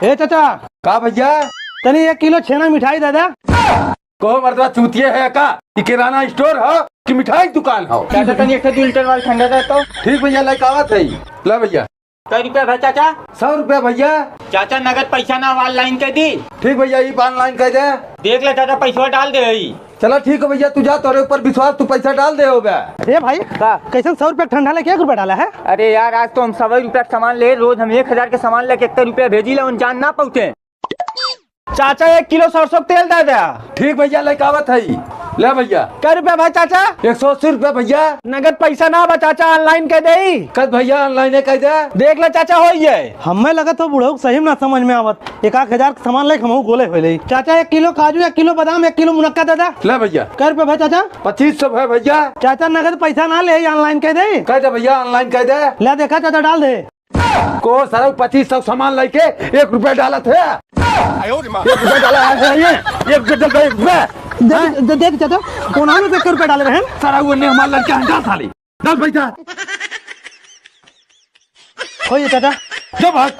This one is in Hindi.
ए चाचा का भैया तनी 1 किलो छेना मिठाई दे दे। को मर्दवा चूतिया है का कि किराना स्टोर हो कि मिठाई दुकान हो? चाचा तनी 1 लीटर वाला ठंडा दे तो। ठीक भैया लेके आवत है। ला भैया कई रुपया भाई चाचा? 100 रुपया भैया। चाचा नगद पैसा ना ऑनलाइन कर दी। ठीक भैया ये ऑनलाइन कर दे। देख ले चाचा पैसा डाल दे ही। चलो ठीक है भैया, तू जा, तोरे ऊपर विश्वास, तू पैसा डाल दे हो बे। ए भाई कैसे 100 रुपया ठंडा लेके 1 रुपया डाला है? अरे यार आज तो हम 100 रुपया का सामान ले, रोज हम 1000 के सामान लेके 1 रुपया भेजी ले, जान ना पहुँचे। चाचा 1 किलो सरसों तेल दे दे। ठीक भैया लेके आवत है। ले भैया कै रुपया भाई चाचा? 180 रुपया भैया। नगद पैसा ना बा चाचा, ऑनलाइन कर दे। कद भैया ऑनलाइन कह दे। देख ले चाचा हो ये हमें लगा तो बुढ़ऊ सही में ना समझ में आवत। 1,000 का सामान लेके हम गोले होले। चाचा 1 किलो काजू, 1 किलो बादाम, 1 किलो मुनक्का दे दे। ले भैया कै रुपया भाई चाचा? 2500 है भैया। चाचा नगद पैसा ना ले, ऑनलाइन कह दे। कह दे भैया ऑनलाइन कह दे। ले देखा चाचा डाल दे। को सारा 2500 सामान लेके 1 रुपया डाला थे। 1 रुपया डाला है ये 1 रुपया। देख चाचा कोना में 1 रुपया डाले बहन। सारा वो ने हमारा लड़का हंगा साली। डाल पैसा हो ये चाचा जो भाग।